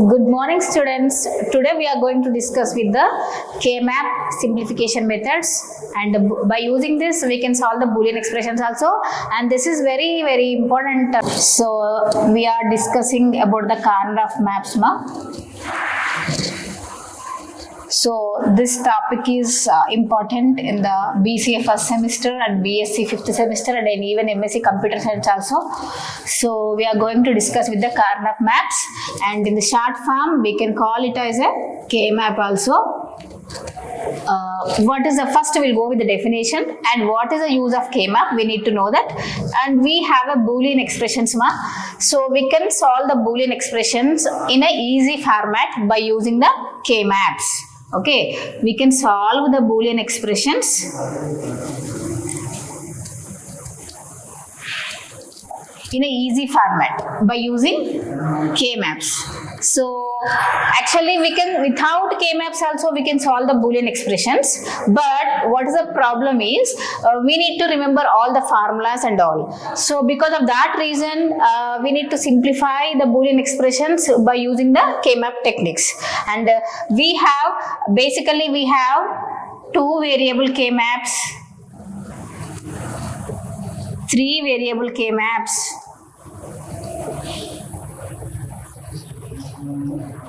Good morning, students. Today we are going to discuss with the K-map simplification methods, and by using this we can solve the Boolean expressions also, and this is very important. So we are discussing about the Karnaugh maps ma. So this topic is important in the BCA first semester and BSc fifth semester and even MSc computer science also. So we are going to discuss with the Karnaugh maps, and in the short form we can call it as a K-map also. What is the first? We'll go with the definition and what is the use of K-map. We need to know that, and we have a Boolean expressions ma. So we can solve the Boolean expressions in a easy format by using the K-maps. Okay, we can solve the Boolean expressions in a easy format by using K-maps. So actually we can, without K-maps also we can solve the Boolean expressions, but what is the problem is we need to remember all the formulas and all. So because of that reason we need to simplify the Boolean expressions by using the K-map techniques. And we have two variable K-maps, 3 variable K-maps,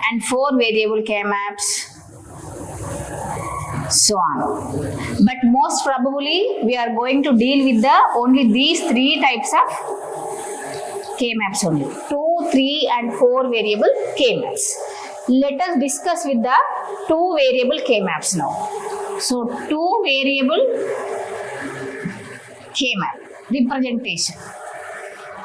and 4 variable K-maps, so on. But most probably we are going to deal with only these 3 types of K-maps only, 2, 3 and 4 variable K-maps. Let us discuss with the 2 variable K-maps now. So 2 variable K-map representation.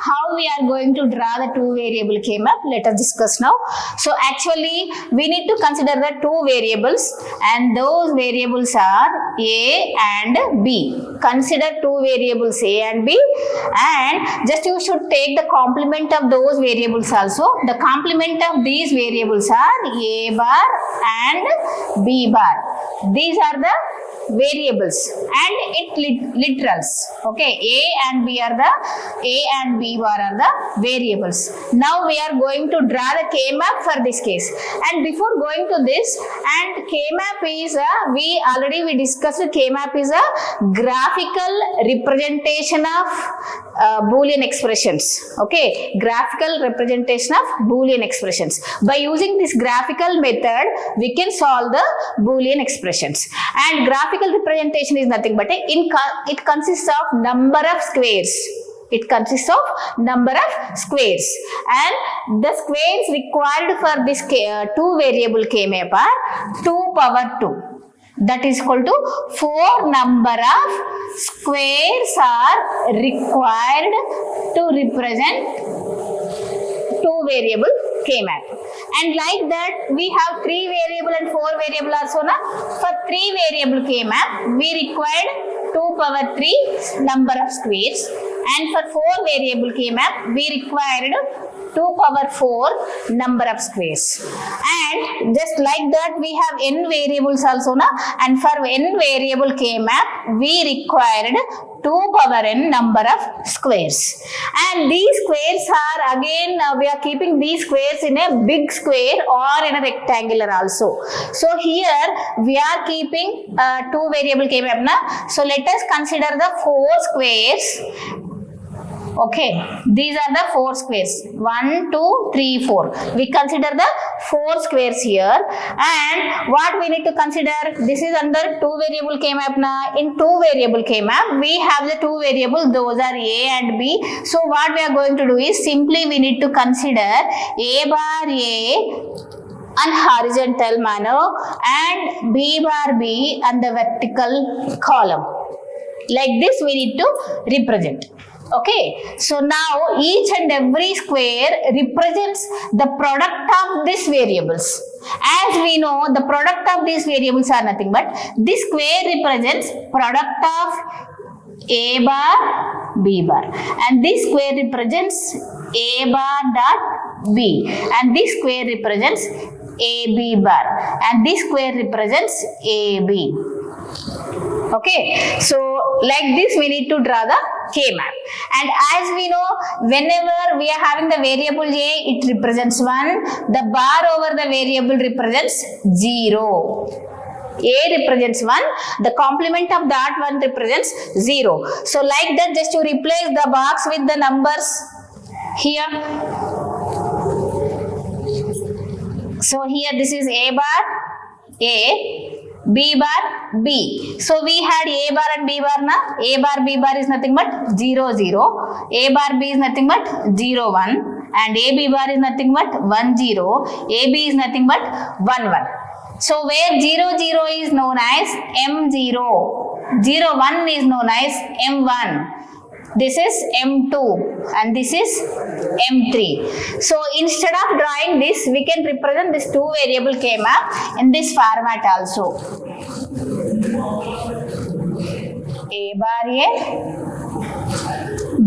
How we are going to draw the 2 variable K-map, let us discuss now. So actually we need to consider the 2 variables, and those variables are A and B. Consider 2 variables A and B, and just you should take the complement of those variables also. The complement of these variables are A bar and B bar. These are the variables and literals. Okay, A and B bar are the variables. Now we are going to draw the K-map for this case, and before going to this, and K-map is we discussed K-map is a graphical representation of Boolean expressions. Okay, graphical representation of Boolean expressions. By using this graphical method we can solve the Boolean expressions. And graphical representation is nothing but it consists of number of squares. It consists of number of squares, and the squares required for this 2 variable K-map are 2 power 2. That is equal to 4 number of squares are required to represent 2 variable K-map. And like that we have 3 variable and 4 variable also na. For 3 variable K-map we required 2 power 3 number of squares, and for 4 variable K-map we required 2 power 4 number of squares. And just like that we have n variables also na, and for n variable K-map we required 2 power n number of squares. And these squares are again we are keeping these squares in a big square or in a rectangular also. So here we are keeping 2 variable K-map na. So let us consider the 4 squares. Okay, these are the 4 squares, 1, 2, 3, 4. We consider the 4 squares here, and what we need to consider, this is under 2 variable K-map na. In 2 variable K-map we have the 2 variables, those are A and B. So what we are going to do is simply we need to consider A bar A on horizontal manner and B bar B on the vertical column. Like this we need to represent. Okay, so now each and every square represents the product of these variables. As we know, the product of these variables are nothing but this square represents product of A bar B bar, and this square represents A bar dot B, and this square represents AB bar, and this square represents AB. Okay, so like this we need to draw the K-map. And as we know, whenever we are having the variable A, it represents 1. The bar over the variable represents 0. A represents 1, the complement of that one represents 0. So like that, just to replace the box with the numbers here. So here this is A bar, A, B bar, B. So we had A bar and B bar na. A bar, B bar is nothing but 0, 0. A bar, B is nothing but 0, 1. And A, B bar is nothing but 1, 0. A, B is nothing but 1, 1. So where 0, 0 is known as M0. 0, 1 is known as M1. This is M2 and this is M3. So instead of drawing this, we can represent this two variable K-map in this format also. A bar A,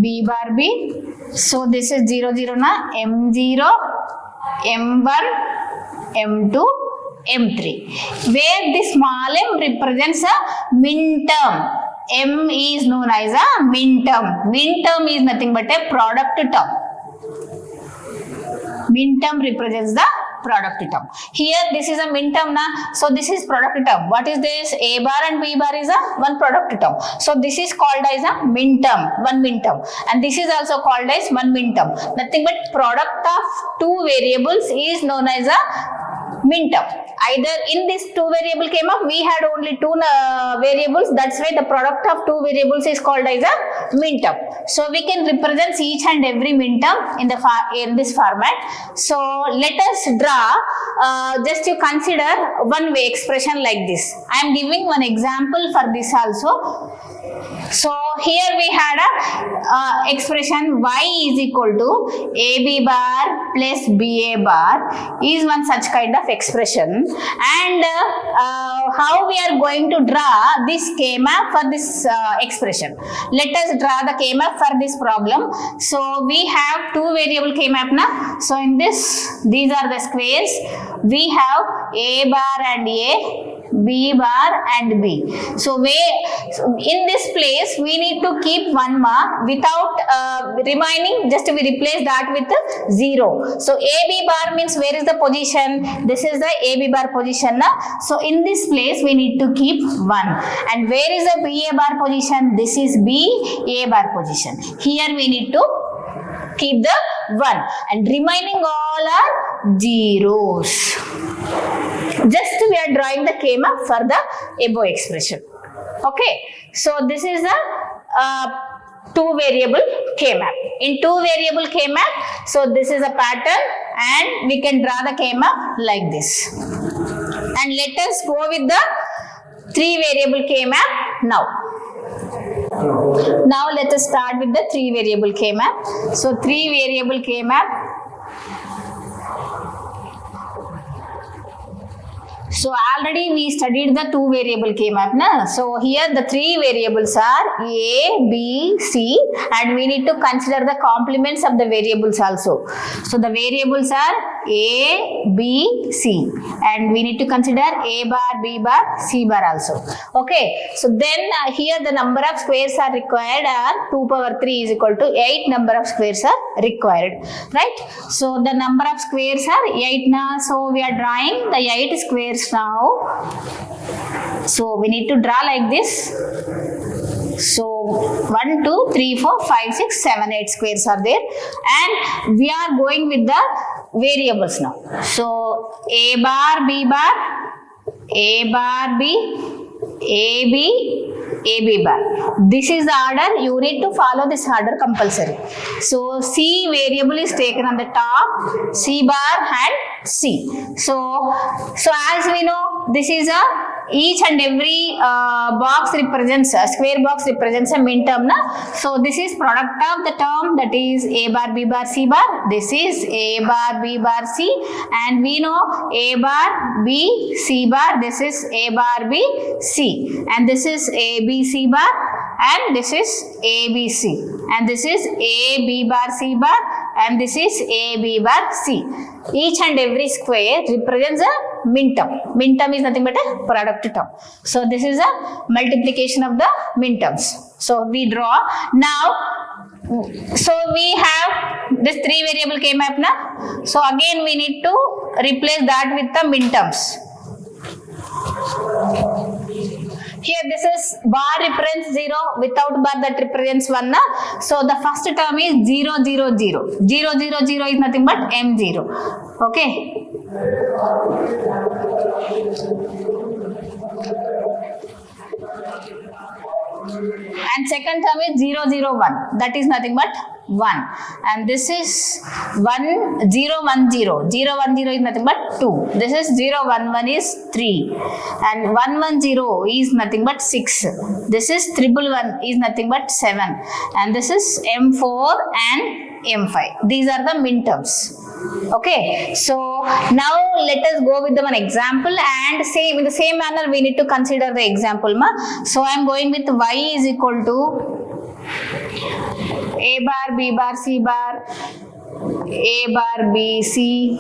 B bar B. So this is 0, 0 na, M0, M1, M2, M3. Where this small m represents a min term. M is known as a min term. Min term is nothing but a product term. Min term represents the product term. Here this is a min term na. So this is product term. What is this? A bar and B bar is a one product term. So this is called as a min term, one min term. And this is also called as one min term. Nothing but product of two variables is known as a min term. Either in this two variable came up, we had only two variables. That's why the product of two variables is called as a min term. So we can represent each and every min term in this format. So let us draw. Just to consider one way expression like this. I am giving one example for this also. So here we had a expression y is equal to AB bar plus BA bar is one such kind of expression. And how we are going to draw this K-map for this expression. Let us draw the K-map for this problem. So we have two variable K-map na. So in this, these are the squares. We have A bar and A, B bar and B. So in this place we need to keep one mark without remaining, just we replace that with 0. So AB bar means where is the position? This is the AB bar position na. So in this place we need to keep 1. And where is the BA bar position? This is BA bar position. Here we need to keep the 1 and remaining all are zeros. Just we are drawing the K-map for the above expression. Okay. So this is the two variable K-map. In two variable K-map, so this is a pattern and we can draw the K-map like this. And let us go with the three variable K-map now. Now let us start with the three variable K-map. So three variable K-map. So already we studied the two variable K-map na. So here the three variables are A, B, C and we need to consider the complements of the variables also. So the variables are A, B, C and we need to consider A bar, B bar, C bar also. Okay. So then here the number of squares are required are 2 power 3 is equal to 8 number of squares are required. Right. So the number of squares are 8 na. So we are drawing the 8 squares now. So we need to draw like this. So 1, 2, 3, 4, 5, 6, 7, 8 squares are there and we are going with the variables now. So A bar, B bar, A bar, B, A, B, AB bar. This is the order. You need to follow this order compulsory. So C variable is taken on the top, C bar and C. So as we know, this is a each and every box represents a square box represents a min term na. So this is product of the term, that is A bar, B bar, C bar. This is A bar, B bar, C and we know A bar, B, C bar. This is A bar, B, C and this is A, B, C bar and this is A, B, C and this is A, B bar, C bar and this is A, B bar, C. Each and every square represents a min term. Min term is nothing but a product term. So this is a multiplication of the min terms. So we draw. Now, so we have this 3 variable K map na. So again we need to replace that with the min terms. Here this is bar represents 0, without bar that represents 1 na. So the first term is 0, 0, 0. 0, 0, 0 is nothing but M0. Okay. And second term is 0, 0, 1. That is nothing but 1. And this is 1, 0, 1, 0. 0, 1, 0 is nothing but 2. This is 0, 1, 1 is 3. And 1, 1, 0 is nothing but 6. This is 1, 1, 1 is nothing but 7. And this is M4 and M5. These are the min terms. Okay, so now let us go with the one example, and in the same manner we need to consider the example ma. So I am going with y is equal to A bar, B bar, C bar, A bar, B, C,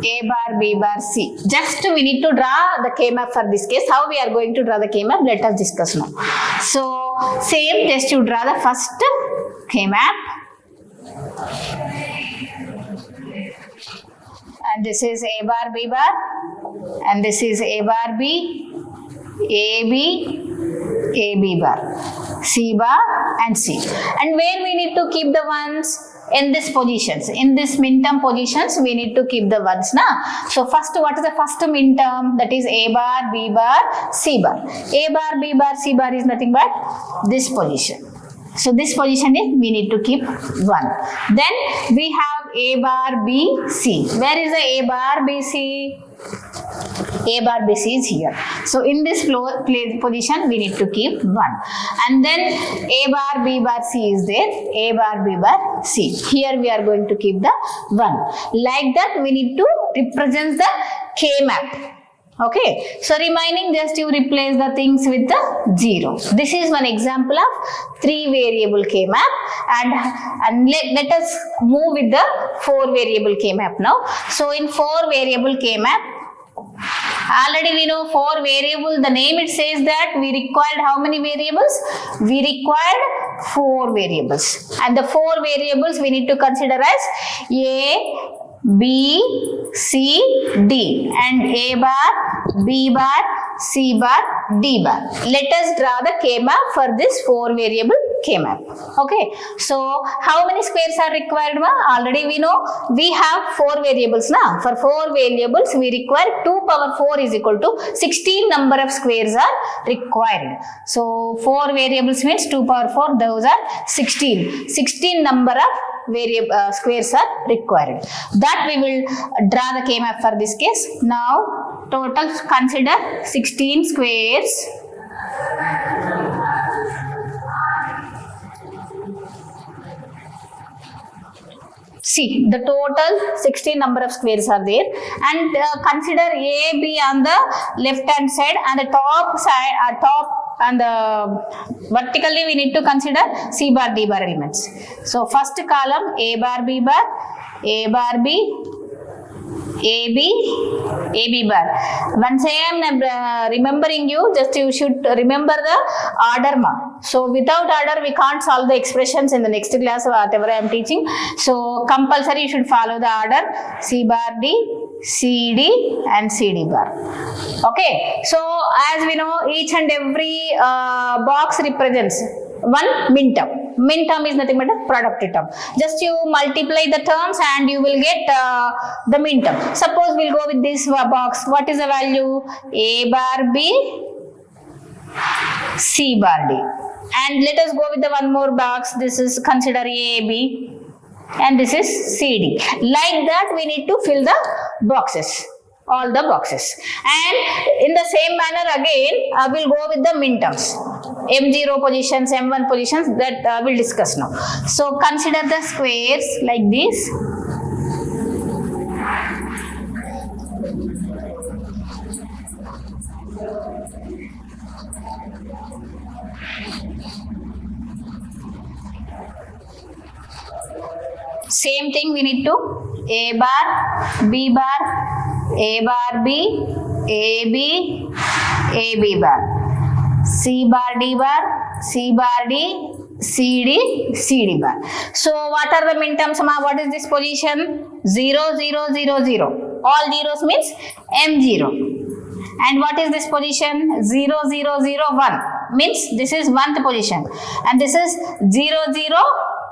A bar, B bar, C. Just we need to draw the K map for this case. How we are going to draw the K map? Let us discuss now. So same, just to draw the first K map. And this is A bar, B bar, and this is A bar, B, A, B, A, B bar, C bar and C. And where we need to keep the ones? In these positions, in this min term positions, we need to keep the ones na. So first, what is the first min term? That is A bar, B bar, C bar. A bar, B bar, C bar is nothing but this position. So this position is we need to keep 1. Then we have A bar, B, C. Where is the A bar, B, C? A bar, B, C is here. So in this position we need to keep 1. And then A bar, B bar, C is there. A bar, B bar, C. Here we are going to keep the 1. Like that we need to represent the K map. Okay, so remaining just you replace the things with the 0. This is one example of 3 variable K map, and let us move with the 4 variable K map now. So in 4 variable K map, already we know 4 variable, the name it says that we required how many variables? We required 4 variables, and the 4 variables we need to consider as A, B, C, D, and A bar, B bar, C bar, D bar. Let us draw the K map for this 4 variable K map. Okay, so how many squares are required? Already we know we have 4 variables now. For 4 variables we require 2 power 4 is equal to 16 number of squares are required. So 4 variables means 2 power 4, those are 16. 16 number of squares are required. That we will draw the K map for this case. Now total consider 16 squares. See, the total 16 number of squares are there, and consider A, B on the left hand side, and the top side, and vertically we need to consider C bar, D bar elements. So first column A bar, B bar, A bar, B, A, B, A, B bar. Once I am remembering you, just you should remember the order ma. So without order we can't solve the expressions in the next class whatever I am teaching. So compulsory you should follow the order C bar, D, CD and CD bar. Okay, so as we know, each and every box represents one min term. Min term is nothing but a product term. Just you multiply the terms and you will get the min term. Suppose we'll go with this box. What is the value? A bar B, C bar D. And let us go with the one more box. This is consider A, B, and this is CD. Like that we need to fill the boxes, all the boxes. And in the same manner again we'll go with the min terms. M0 positions, M1 positions, that we'll discuss now. So consider the squares like this. Same thing we need to A bar, B bar, A bar B, AB, AB bar, C bar D bar, C bar D, CD, CD bar. So what are the minterms? What is this position? 0, 0, 0, 0. All zeros means M0. And what is this position? 0, 0, 0, 1 means this is 1th position. And this is 0, 0,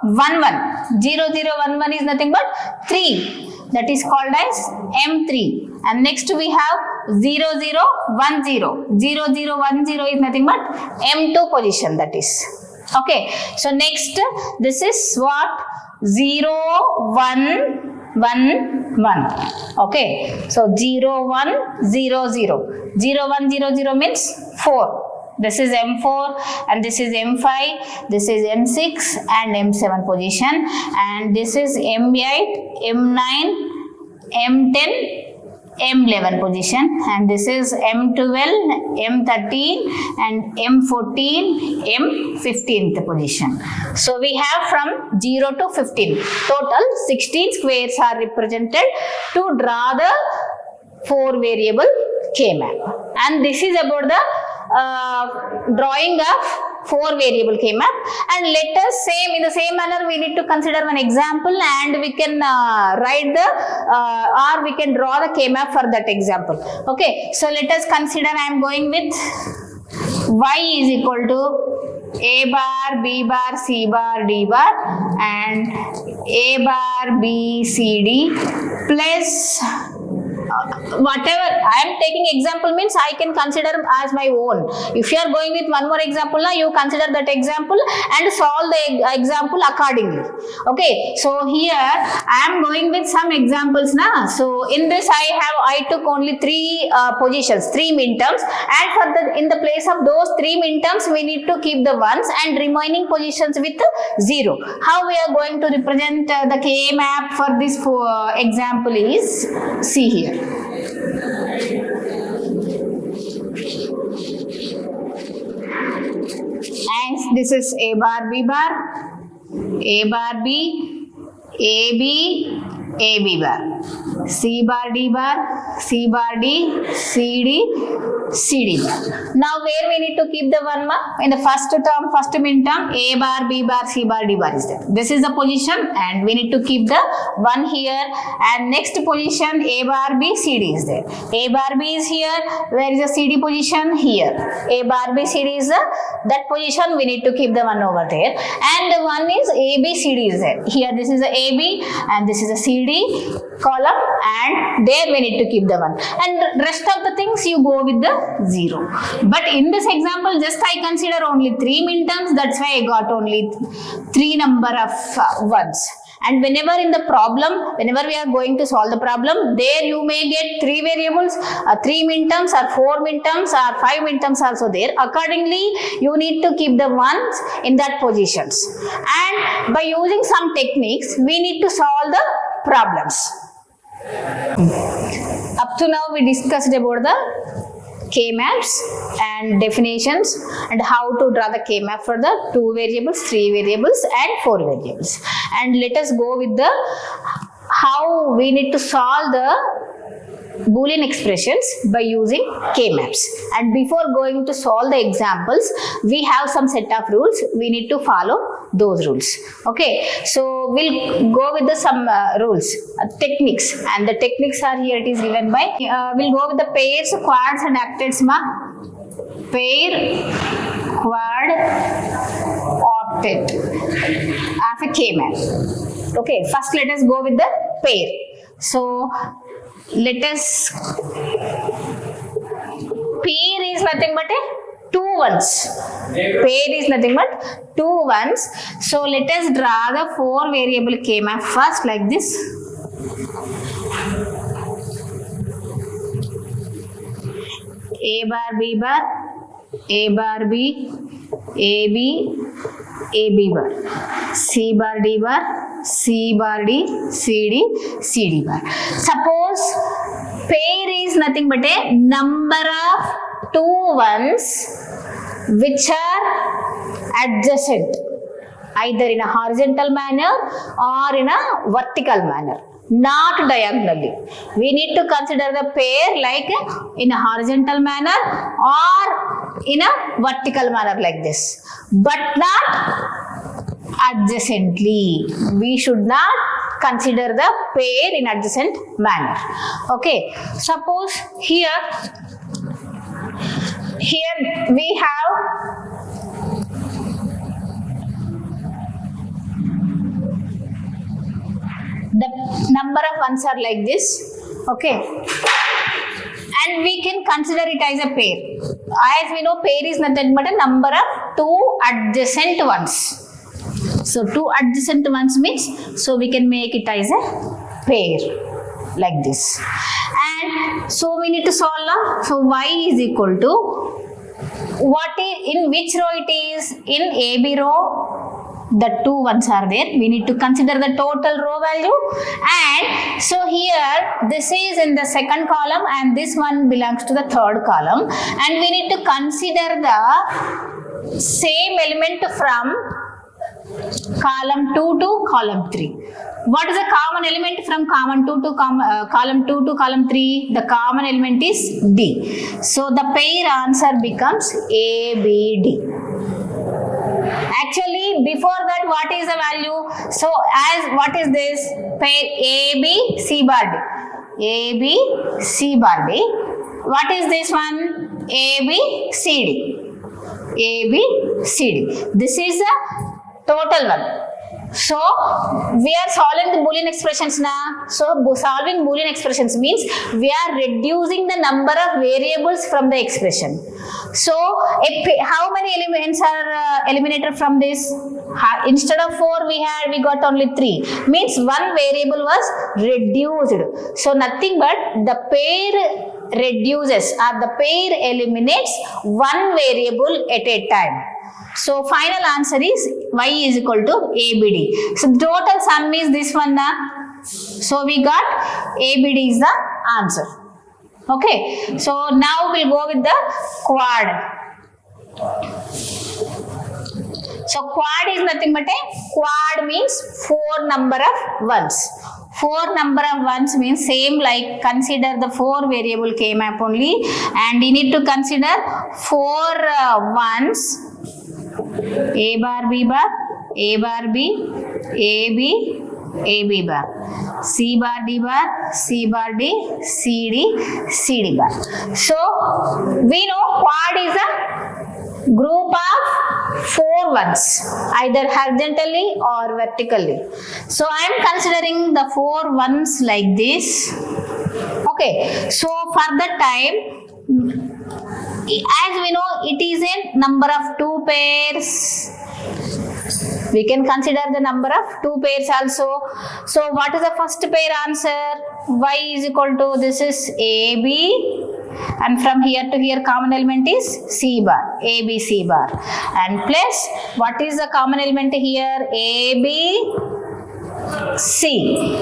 1, 1. 0, 0, 1, 1 is nothing but 3. That is called as M3. And next we have 0, 0, 1, 0. 0, 0, 1, 0 is nothing but M2 position, that is. Okay. So next this is what? 0, 1, 1, 1. Okay. So 0, 1, 0, 0. 0, 1, 0, 0 means 4. This is M4 and this is M5, this is M6 and M7 position, and this is M8, M9, M10, M11 position, and this is M12, M13 and M14, M15th position. So we have from 0 to 15. Total 16 squares are represented to draw the 4 variable K-map. And this is about the drawing of 4 variable K-map. And let us in the same manner we need to consider one example, and we can write the or we can draw the K-map for that example. Okay, so let us consider I am going with y is equal to A bar, B bar, C bar, D bar, and A bar, B, C, D plus whatever I am taking example means I can consider as my own. If you are going with one more example, now you consider that example and solve the example accordingly. Okay, so here I am going with some examples now. So in this I took only 3 positions, 3 minterms, and for the in the place of those 3 minterms we need to keep the ones and remaining positions with 0. How we are going to represent the K map for this example is, see here. And this is A bar, B bar, A bar, B, A, B, A, B bar, C bar, D bar, C bar, D, C, D, C, D bar. Now where we need to keep the one mark? In the first term, first minterm, A bar, B bar, C bar, D bar is there. This is the position and we need to keep the 1 here, and next position A bar, B, C, D is there. A bar, B is here. Where is the C, D position? Here. A bar, B, C, D is that position. We need to keep the 1 over there, and one is A, B, C, D is there. Here this is the A, B and this is a C, D column, and there we need to keep the 1, and rest of the things you go with the 0. But in this example just I consider only 3 minterms, that's why I got only 3 number of ones. And whenever in the problem, whenever we are going to solve the problem, there you may get 3 variables, 3 minterms or 4 minterms or 5 minterms also there. Accordingly, you need to keep the ones in that positions. And by using some techniques, we need to solve the problems. Up to now, we discussed about the K-maps and definitions and how to draw the K-map for the 2 variables, 3 variables and 4 variables. And let us go with the how we need to solve the Boolean expressions by using K-maps. And before going to solve the examples, we have some set of rules. We need to follow those rules. Okay, so we'll go with the some rules, techniques, and the techniques are here. It is given by. We'll go with the pairs, quads, and octets. Pair, quad, octet of a K-map. Okay, first let us go with the pair. So let us, pair is nothing but a 2 ones. Pair is nothing but 2 ones. So let us draw the 4 variable K-map first like this. A bar, B bar, A bar, B, A, B, A, B bar, C bar, D bar, C bar, D, C, D, C, D bar. Suppose pair is nothing but a number of 2 ones which are adjacent. either in a horizontal manner or in a vertical manner, not diagonally. We need to consider the pair like in a horizontal manner or in a vertical manner like this, but not adjacently. We should not consider the pair in adjacent manner. Okay, suppose here we have the number of ones are like this. Okay, and we can consider it as a pair. As we know, pair is nothing but a number of two adjacent ones. So two adjacent ones means, so we can make it as a pair like this. And so we need to solve now. So y is equal to what is in which row it is? In AB row, the two ones are there. We need to consider the total row value. And so here this is in the second column and this one belongs to the third column. And we need to consider the same element from column 2 to column 3. What is the common element from column 2 to column 3? The common element is D. So the pair answer becomes ABD. Actually, before that, what is the value? So as what is this? Pair AB C bar D. AB C bar D. What is this one? AB C D. AB C D. This is the total one. So we are solving the Boolean expressions now. So solving Boolean expressions means we are reducing the number of variables from the expression. So how many elements are eliminated from this? Instead of 4 we got only 3. Means one variable was reduced. So nothing but the pair reduces or the pair eliminates one variable at a time. So final answer is y is equal to ABD. So total sum is this one now. So we got ABD is the answer. Okay. So now we'll go with the quad. So quad is nothing but quad means 4 number of ones. 4 number of ones means same like consider the 4 variable K-map only, and you need to consider 4 ones. A bar, B bar, A bar, B, A, B, A, B bar, C bar, D bar, C bar, D, C, D, C, D bar. So, we know quad is a group of 4 ones, either horizontally or vertically. So, I am considering the 4 ones like this. Okay, so for the time, as we know, it is a number of 2 pairs. We can consider the number of 2 pairs also. So what is the first pair answer? Y is equal to, this is AB, and from here to here common element is C bar, AB C bar, and plus what is the common element here? AB C.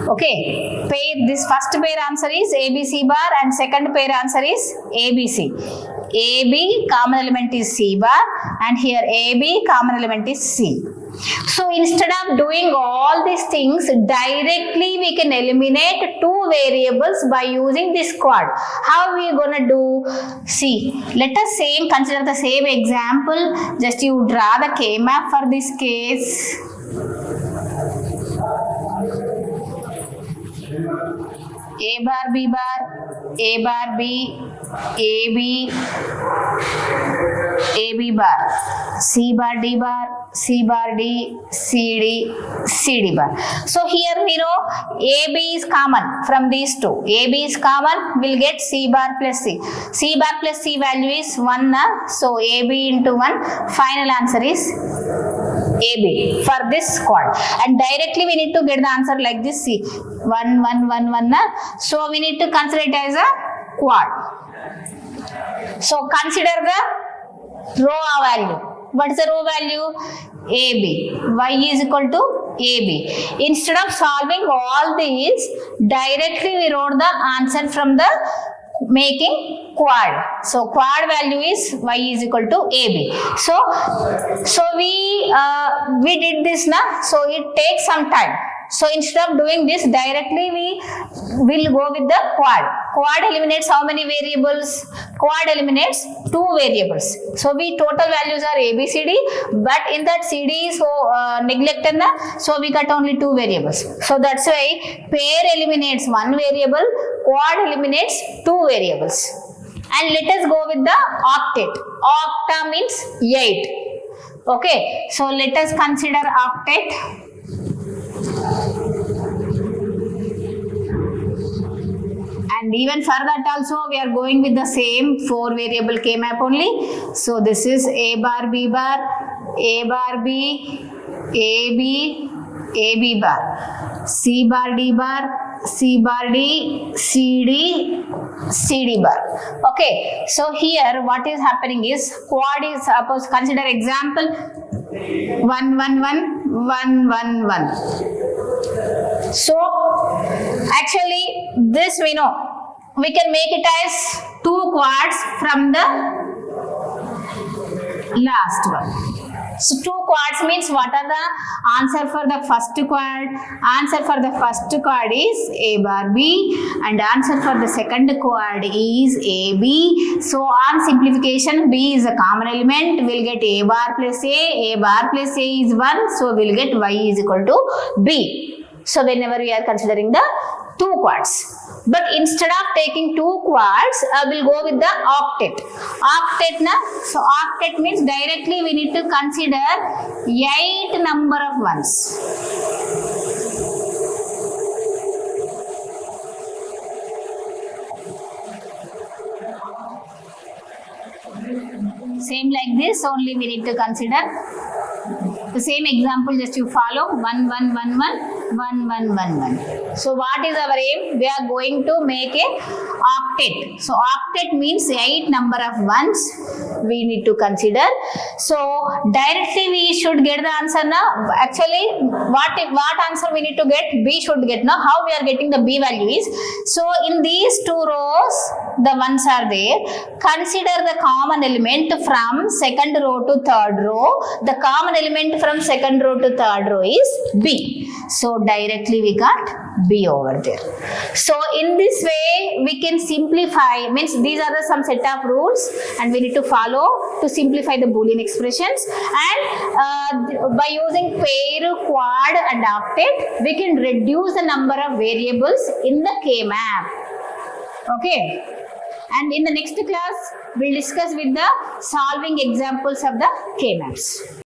Okay, pair, this first pair answer is ABC bar and second pair answer is ABC. AB common element is C bar and here AB common element is C. So instead of doing all these things directly, we can eliminate 2 variables by using this quad. How we gonna do? See, let us consider the same example. Just you draw the K-map for this case. A bar, B bar, A bar, B, AB, AB bar, C bar, D bar, C bar, D, C, D, C, D bar. So here we know AB is common from these two. AB is common, we'll get C bar plus C. C bar plus C value is 1. So AB into 1. Final answer is AB for this quad. And directly we need to get the answer like this. See, 1, 1, 1, 1. So we need to consider it as a quad. So consider the row value. What is the row value? AB. Y is equal to AB. Instead of solving all these, directly we wrote the answer from the making quad. So quad value is y is equal to AB. So we did this now. So it takes some time. So instead of doing this directly, we will go with the quad. Quad eliminates how many variables? Quad eliminates 2 variables. So we total values are A, B, C, D, but in that C, D so neglected na, so we got only 2 variables. So that's why pair eliminates 1 variable, quad eliminates 2 variables. And let us go with the octet. Octa means 8. Okay, so let us consider octet. And even for that also we are going with the same 4 variable K map only. So this is A bar B bar, A bar B, A B, A B bar, C bar D bar, C bar D, C D, C D bar. Okay, so here what is happening is quad is, suppose consider example 1 1 1 1 1 1. So actually this we know. We can make it as 2 quads from the last one. So 2 quads means what are the answer for the first quad? Answer for the first quad is A bar B and answer for the second quad is AB. So on simplification, B is a common element. We'll get A bar plus A bar plus A is 1. So we'll get Y is equal to B. So whenever we are considering the 2 quads. But instead of taking 2 quads, I will go with the octet. Octet na, so octet means directly we need to consider 8 number of ones. Same like this, only we need to consider the same example, just you follow 1 1 1 1 1 1 1 1. So what is our aim? We are going to make a octet. So octet means 8 number of ones we need to consider. So directly we should get the answer now. Actually what answer we need to get? B should get. Now how we are getting the B value is, so in these 2 rows the ones are there. Consider the common element from second row to third row. The common element from second row to third row is B. So directly we got B over there. So in this way we can simplify, means these are the some set of rules and we need to follow to simplify the Boolean expressions. And by using pair, quad and octet, we can reduce the number of variables in the K map. Okay. And in the next class, we'll discuss with the solving examples of the K maps.